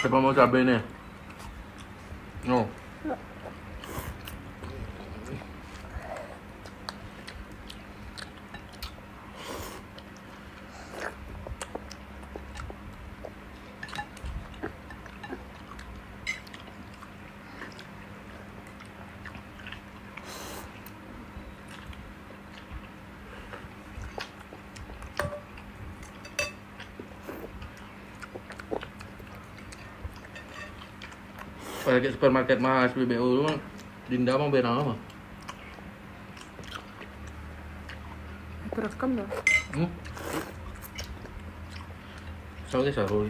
Siapa mau cabai nih? No. Lagi supermarket Mas SPBU mah Dinda mau beli apa? Terekam dah. Saudi saru.